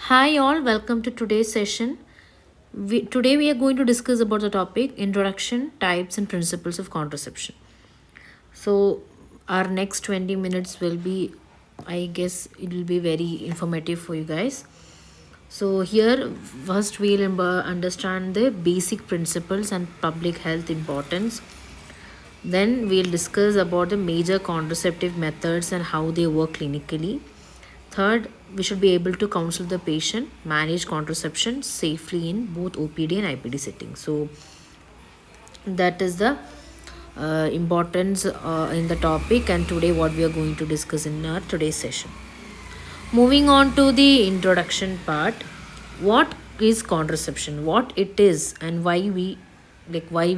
Hi all, welcome to today's session. Today we are going to discuss about the topic introduction, types and principles of contraception. So our next 20 minutes will be, I guess it will be very informative for you guys. So here first we'll understand the basic principles and public health importance. Then we'll discuss about the major contraceptive methods and how they work clinically. Third, we should be able to counsel the patient, manage contraception safely in both OPD and IPD settings. So that is the importance in the topic, and today what we are going to discuss in our today's session. Moving on to the introduction part, what is contraception? What it is, and why we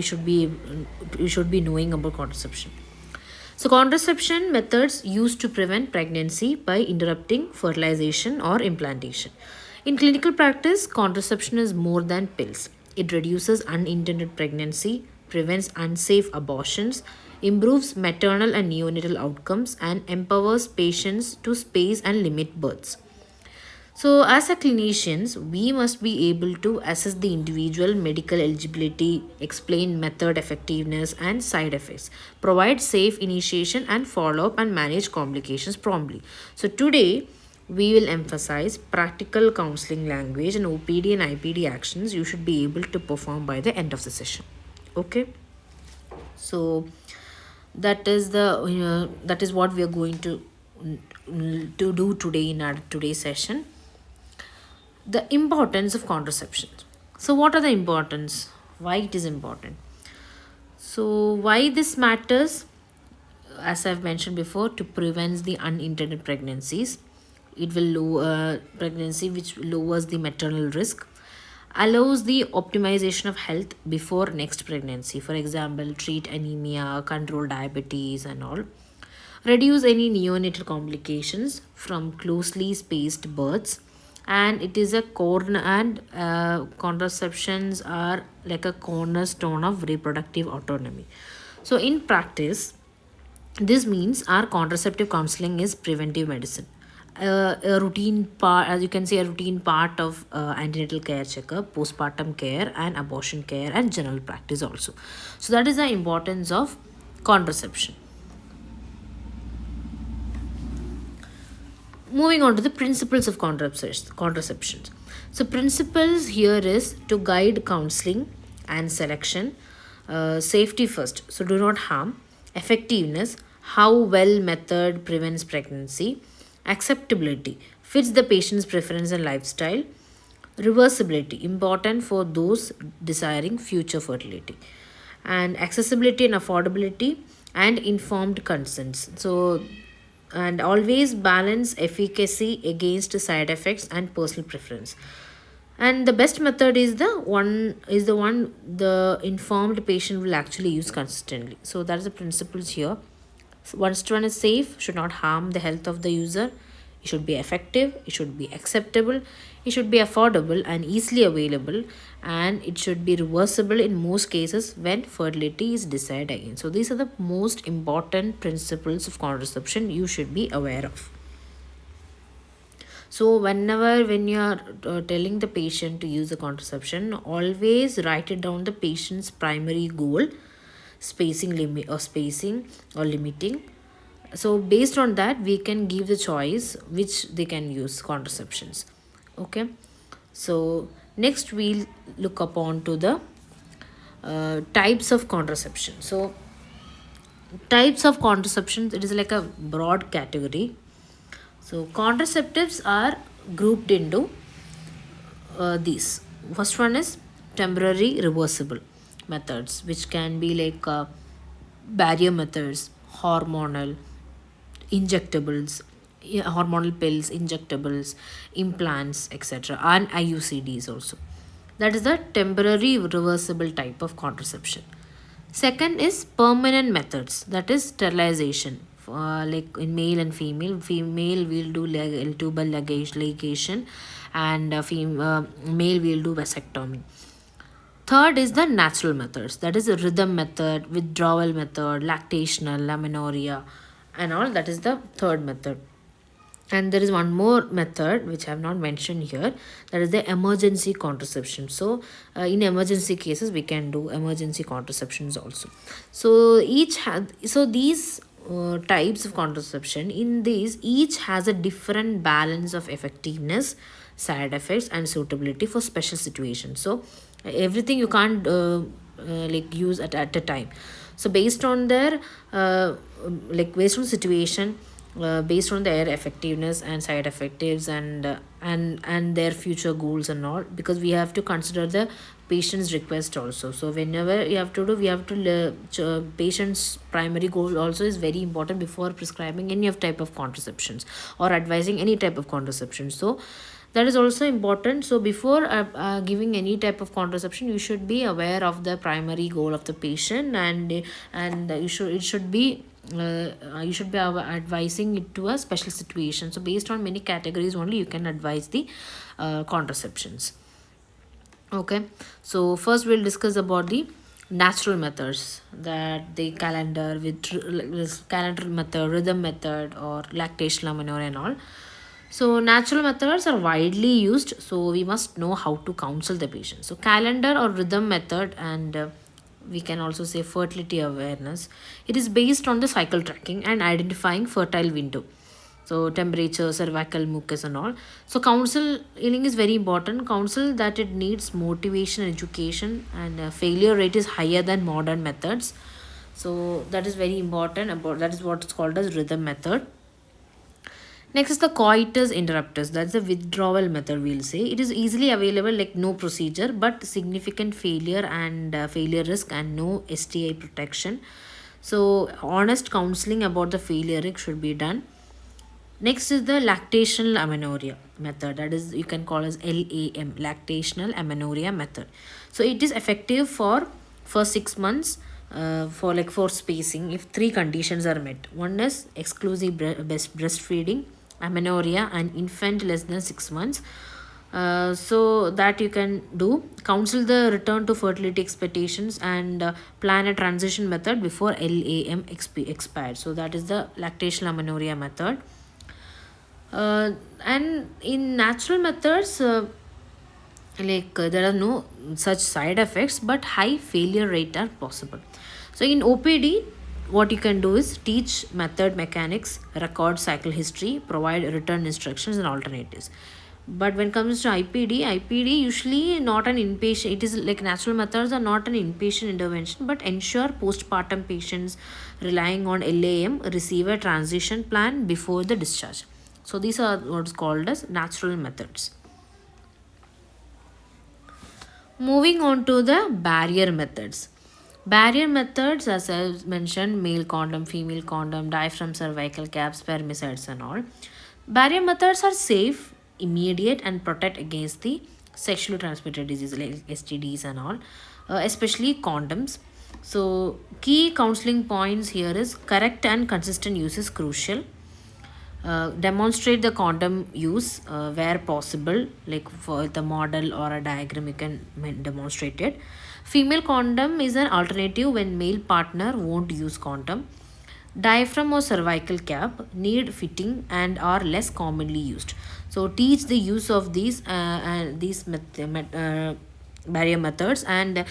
should be knowing about contraception. So, contraception methods used to prevent pregnancy by interrupting fertilization or implantation. In clinical practice, contraception is more than pills. It reduces unintended pregnancy, prevents unsafe abortions, improves maternal and neonatal outcomes, and empowers patients to space and limit births. So, as a clinicians, we must be able to assess the individual medical eligibility, explain method effectiveness and side effects, provide safe initiation and follow up, and manage complications promptly. So, today we will emphasize practical counseling language and OPD and IPD actions you should be able to perform by the end of the session. Okay, so that is what we are going to do today in our today's session. The importance of contraception. So what are the importance, why it is important? So why this matters, as I've mentioned before, to prevent the unintended pregnancies. It will lower pregnancy, which lowers the maternal risk, allows the optimization of health before next pregnancy, for example treat anemia, control diabetes and all, reduce any neonatal complications from closely spaced births, and it is a contraceptions are like a cornerstone of reproductive autonomy. So in practice, this means our contraceptive counseling is preventive medicine, a routine part, as you can say, a routine part of antenatal care checkup, postpartum care and abortion care and general practice also. So that is the importance of contraception. Moving on to the principles of contraception. So principles here is to guide counseling and selection, safety first, so do not harm, effectiveness, how well method prevents pregnancy, acceptability, fits the patient's preference and lifestyle, reversibility, important for those desiring future fertility, and accessibility and affordability, and informed consents. So and always balance efficacy against side effects and personal preference. And the best method is the one the informed patient will actually use consistently. So that is the principles here. So once one is safe, should not harm the health of the user. It should be effective, it should be acceptable, it should be affordable and easily available, and it should be reversible in most cases when fertility is desired again. So these are the most important principles of contraception you should be aware of. So whenever when you are telling the patient to use the contraception, always write it down the patient's primary goal, spacing or limiting. So based on that, we can give the choice which they can use contraceptions. Okay, so next we'll look upon to the types of contraception. So types of contraception, it is like a broad category. So contraceptives are grouped into these. First one is temporary reversible methods, which can be like barrier methods, hormonal, injectables, hormonal pills, injectables, implants, etc., and IUCDs also. That is the temporary reversible type of contraception. Second is permanent methods, that is sterilization. Like in male and female, female will do tubal ligation, and male will do vasectomy. Third is the natural methods, that is the rhythm method, withdrawal method, lactational, amenorrhea, and all. That is the third method. And there is one more method which I have not mentioned here, that is the emergency contraception. So in emergency cases we can do emergency contraceptions also. So these types of contraception, in these each has a different balance of effectiveness, side effects and suitability for special situations. So everything you can't like use at a time. So based on their based on situation, based on their effectiveness and side effectives, and their future goals and all, because we have to consider the patient's request also. So whenever you have to do, we have to patient's primary goal also is very important before prescribing any of type of contraceptions or advising any type of contraception. So that is also important. So before giving any type of contraception, you should be aware of the primary goal of the patient, and it should be you should be advising it to a special situation. So based on many categories only you can advise the contraceptions. Okay, so first we'll discuss about the natural methods, that the calendar with this calendar method, rhythm method, or lactational amenorrhea and all. So natural methods are widely used, so we must know how to counsel the patient. So calendar or rhythm method, and we can also say fertility awareness. It is based on the cycle tracking and identifying fertile window. So temperature, cervical mucus and all. So counseling is very important. Counsel that it needs motivation, education, and failure rate is higher than modern methods. So that is very important. About that is what is called as rhythm method. Next is the coitus interruptus. That's the withdrawal method, we'll say. It is easily available, like no procedure, but significant failure and failure risk and no STI protection. So, honest counseling about the failure risk should be done. Next is the lactational amenorrhea method. That is, you can call as LAM, lactational amenorrhea method. So, it is effective for 6 months. For spacing if three conditions are met. One is exclusive breastfeeding, amenorrhea, and infant less than 6 months. So that you can do. Counsel the return to fertility expectations, and plan a transition method before LAM expired. So that is the lactational amenorrhea method. And in natural methods, there are no such side effects, but high failure rate are possible. So in OPD, what you can do is teach method mechanics, record cycle history, provide return instructions and alternatives. But when it comes to IPD usually not an inpatient. It is like natural methods are not an inpatient intervention, but ensure postpartum patients relying on LAM receive a transition plan before the discharge. So these are what's called as natural methods. Moving on to the barrier methods. Barrier methods, as I mentioned, male condom, female condom, diaphragm, cervical cap, spermicides, and all. Barrier methods are safe, immediate, and protect against the sexually transmitted diseases like STDs and all, especially condoms. So, key counseling points here is correct and consistent use is crucial. Demonstrate the condom use where possible, like for the model or a diagram you can demonstrate it. Female condom is an alternative when male partner won't use condom. Diaphragm or cervical cap need fitting and are less commonly used. So teach the use of these barrier methods, and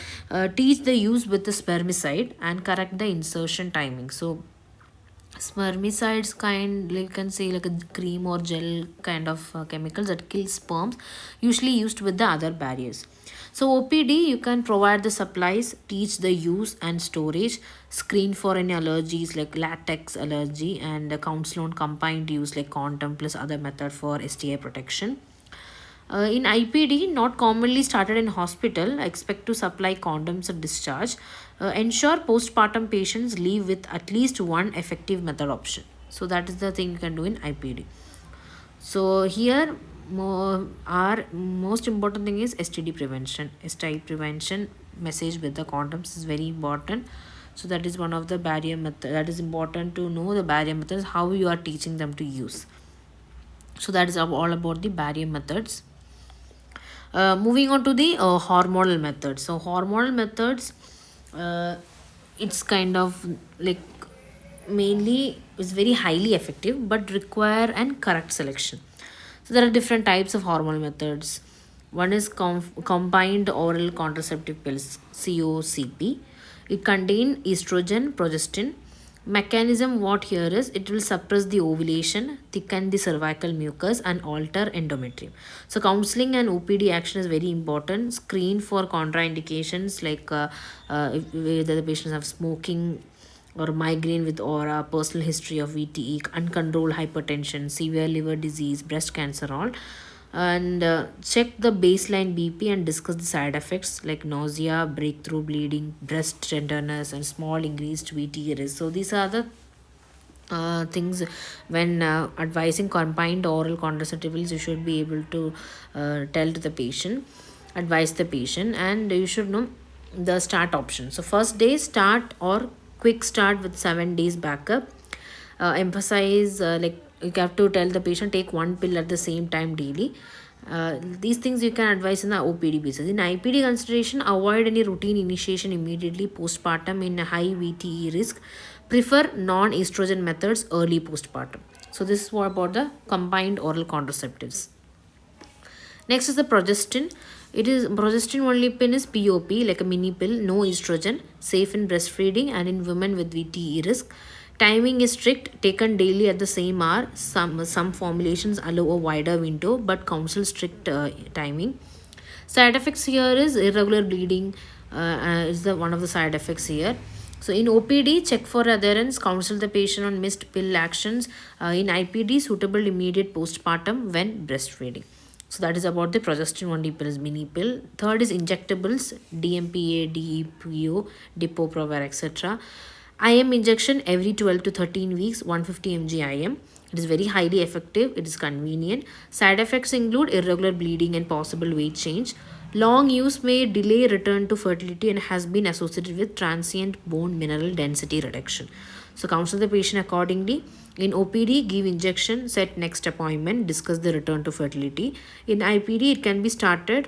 teach the use with the spermicide and correct the insertion timing. So spermicides kind, like you can say, like a cream or gel kind of chemicals that kill sperms, usually used with the other barriers. So OPD, you can provide the supplies, teach the use and storage, screen for any allergies like latex allergy, and counsel on combined use like condom plus other method for STI protection. In IPD, not commonly started in hospital, expect to supply condoms at discharge. Ensure postpartum patients leave with at least one effective method option. So that is the thing you can do in IPD. So here, our most important thing is STD prevention. STI prevention message with the condoms is very important. So that is one of the barrier method. That is important to know the barrier methods, how you are teaching them to use. So that is all about the barrier methods. Moving on to the hormonal methods. So hormonal methods, it's kind of like mainly is very highly effective but require and correct selection. So there are different types of hormonal methods. One is combined oral contraceptive pills, COCP. It contain estrogen, progestin. Mechanism what here is it will suppress the ovulation, thicken the cervical mucus, and alter endometrium. So counseling and OPD action is very important. Screen for contraindications like if whether the patients have smoking or migraine with aura, personal history of VTE, uncontrolled hypertension, severe liver disease, breast cancer, all. And check the baseline BP and discuss the side effects like nausea, breakthrough bleeding, breast tenderness, and small increased VTE risk. So these are the things when advising combined oral contraceptives. You should be able to tell to the patient, advise the patient, and you should know the start option. So first day start or quick start with 7 days backup. Emphasize like you have to tell the patient take one pill at the same time daily. These things you can advise in the OPD basis. In IPD consideration, avoid any routine initiation immediately postpartum in a high VTE risk. Prefer non-estrogen methods early postpartum. So this is what about the combined oral contraceptives. Next is the progestin. It is progestin only pin is POP, like a mini pill, no estrogen, safe in breastfeeding and in women with VTE risk. Timing is strict, taken daily at the same hour. Some formulations allow a wider window, but counsel strict timing. Side effects here is irregular bleeding is the one of the side effects here. So in OPD, check for adherence, counsel the patient on missed pill actions. In IPD, suitable immediate postpartum when breastfeeding. So that is about the progestin only pills, mini pill. Third is injectables, DMPA, DEPO, Depo-Provera, etc. IM injection every 12 to 13 weeks, 150 mg IM. It is very highly effective. It is convenient. Side effects include irregular bleeding and possible weight change. Long use may delay return to fertility and has been associated with transient bone mineral density reduction. So counsel the patient accordingly. In OPD, give injection, set next appointment, discuss the return to fertility. In IPD, it can be started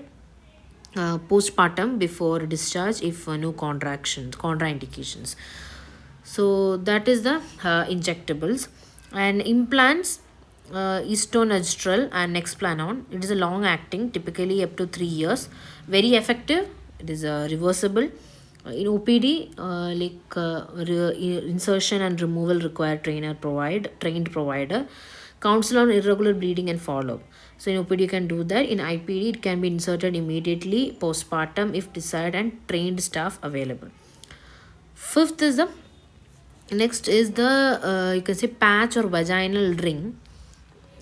postpartum before discharge if no contraindications. So that is the injectables. And implants, istonogistral and nexplanon. It is a long acting, typically up to 3 years. Very effective. It is reversible. In OPD, insertion and removal require trained provider. Counsel on irregular bleeding and follow up. So in OPD you can do that. In IPD it can be inserted immediately postpartum if desired and trained staff available. Fifth is the next is the you can say patch or vaginal ring.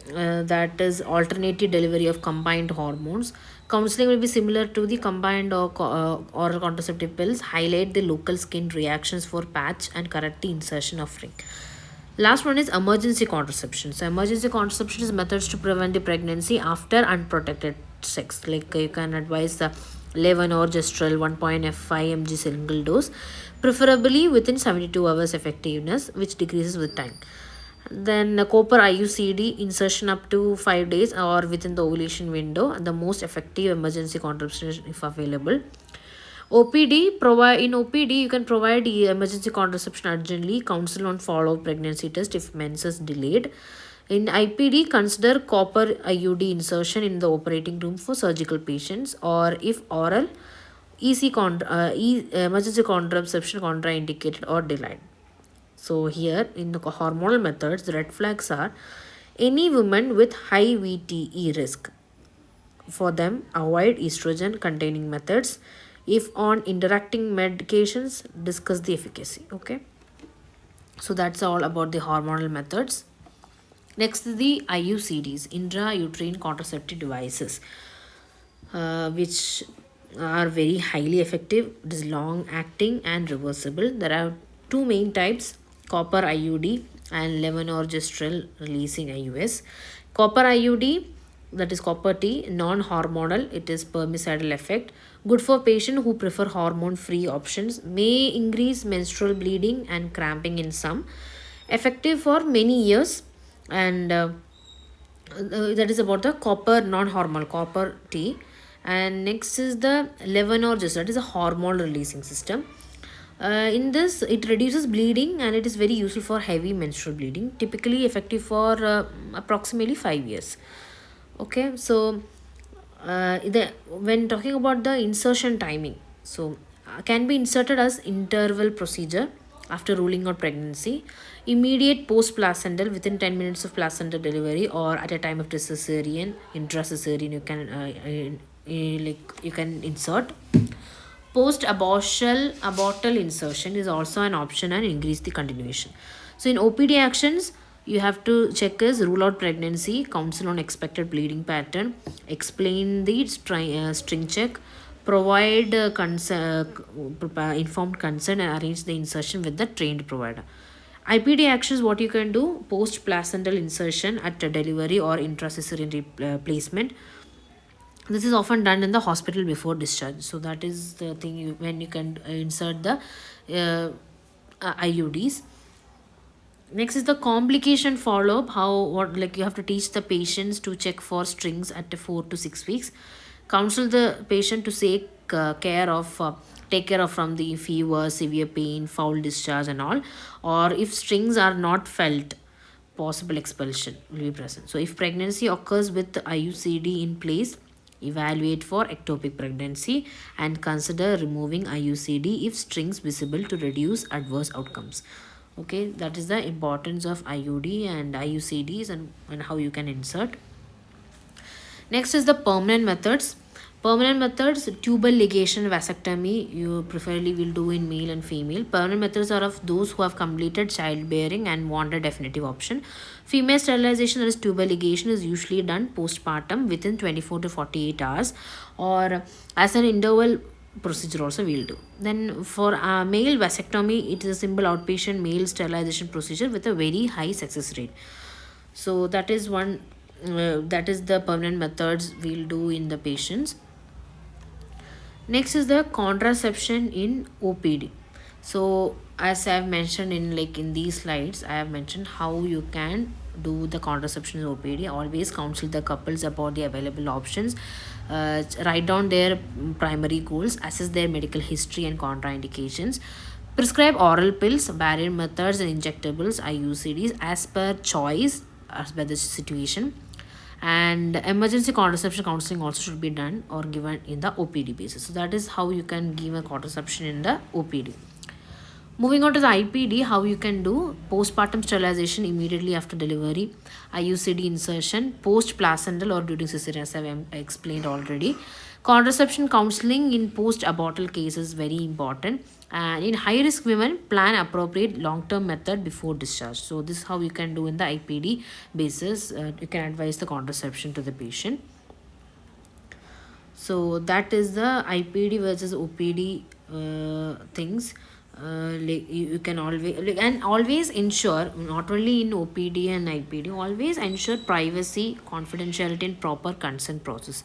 That is alternative delivery of combined hormones. Counseling will be similar to the combined or oral contraceptive pills. Highlight the local skin reactions for patch and correct the insertion of ring. Last one is emergency contraception. So emergency contraception is methods to prevent the pregnancy after unprotected sex. Like you can advise the levonorgestrel 1.5 mg single dose, preferably within 72 hours effectiveness, which decreases with time. Then copper IUCD insertion up to 5 days or within the ovulation window, the most effective emergency contraception if available. In OPD you can provide the emergency contraception urgently, counsel on follow-up pregnancy test if menses delayed. In IPD, consider copper IUD insertion in the operating room for surgical patients, or if oral, emergency contraception contraindicated or delayed. So here in the hormonal methods, the red flags are any woman with high VTE risk. For them, avoid estrogen containing methods. If on interacting medications, discuss the efficacy. Okay. So that's all about the hormonal methods. Next is the IUCDs, intrauterine contraceptive devices, which are very highly effective. It is long acting and reversible. There are two main types, copper IUD and levonorgestrel releasing IUS. Copper IUD, that is copper T, non-hormonal, it is permicidal effect, good for patients who prefer hormone-free options, may increase menstrual bleeding and cramping in some, effective for many years, and that is about the copper non-hormonal copper T. And next is the levonorgestrel, that is a hormone releasing system. In this, it reduces bleeding and it is very useful for heavy menstrual bleeding, typically effective for approximately 5 years. Okay, so when talking about the insertion timing, so can be inserted as interval procedure after ruling out pregnancy, immediate post placental within 10 minutes of placental delivery, or at a time of the cesarean, intracesarean, you can like you can insert. Post abortal insertion is also an option and increase the continuation. So in OPD actions, you have to check is rule out pregnancy, counsel on expected bleeding pattern, explain the string check, provide informed consent, and arrange the insertion with the trained provider. IPD actions, what you can do: post placental insertion at delivery or intracesarean placement. This is often done in the hospital before discharge. So that is the thing when you can insert the IUDs. Next is the complication follow up. How what like you have to teach the patients to check for strings at 4 to 6 weeks. Counsel the patient to take care of from the fever, severe pain, foul discharge, and all. Or if strings are not felt, possible expulsion will be present. So if pregnancy occurs with IUCD in place, evaluate for ectopic pregnancy and consider removing IUCD if strings visible to reduce adverse outcomes. Okay, that is the importance of IUD and IUCDs, and how you can insert. Next is the permanent methods. Permanent methods: tubal ligation vasectomy, you preferably will do in male and female. Permanent methods are of those who have completed childbearing and want a definitive option. Female sterilization, that is tubal ligation, is usually done postpartum within 24 to 48 hours, or as an interval procedure also we'll do. Then for male vasectomy, it is a simple outpatient male sterilization procedure with a very high success rate. So that is one, that is the permanent methods we'll do in the patients. Next is the contraception in OPD. So as I have mentioned in these slides, I have mentioned how you can do the contraception in OPD. Always counsel the couples about the available options. Write down their primary goals, assess their medical history and contraindications. Prescribe oral pills, barrier methods, and injectables, IUCDs, as per choice, as per the situation. And emergency contraception counseling also should be done or given in the OPD basis. So that is how you can give a contraception in the OPD. Moving on to the IPD, how you can do postpartum sterilization immediately after delivery, IUCD insertion, post placental or during cesarean, as I have explained already. Contraception counseling in post abortal cases is very important. And in high risk women, plan appropriate long term method before discharge. So this is how you can do in the IPD basis. You can advise the contraception to the patient. So that is the IPD versus OPD things. You can always and always ensure, not only in OPD and IPD, always ensure privacy, confidentiality, and proper consent process.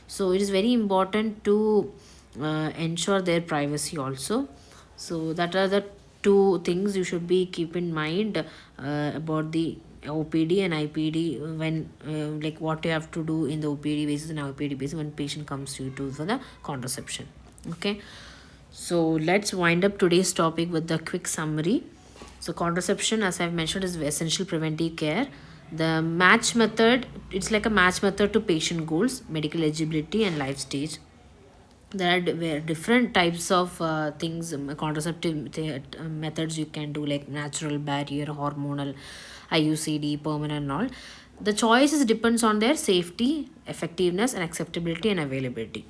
So it is very important to ensure their privacy also. So that are the two things you should be keep in mind about the OPD and IPD, when like what you have to do in the OPD basis and IPD basis when patient comes to you to for the contraception. Okay, so let's wind up today's topic with the quick summary. So contraception, as I've mentioned, is essential preventive care. The match method, it's like a match method to patient goals, medical eligibility, and life stage. There are different types of things, contraceptive methods you can do, like natural, barrier, hormonal, IUCD, permanent, and all. The choices depends on their safety, effectiveness, and acceptability and availability.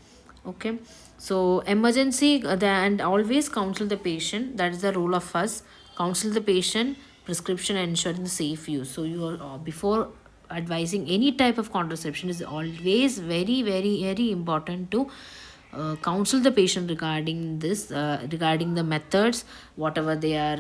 Okay, so emergency, and always counsel the patient. That is the role of us. Counsel the patient, prescription, and ensuring the safe use. So you are before advising any type of contraception, is always very very very important to counsel the patient regarding this, regarding the methods, whatever they are,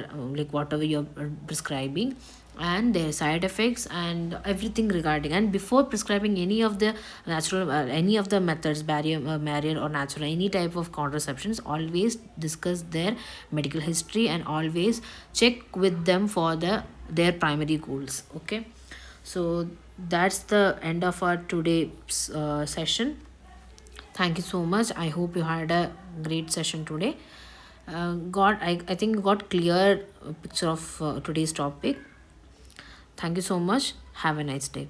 whatever you're prescribing, and their side effects and everything regarding. And before prescribing any of the natural, any of the methods, barrier or natural, any type of contraceptions, always discuss their medical history and always check with them for their primary goals. Okay, so that's the end of our today's session. Thank you so much. I hope you had a great session today. I think got clear picture of today's topic. Thank you so much. Have a nice day.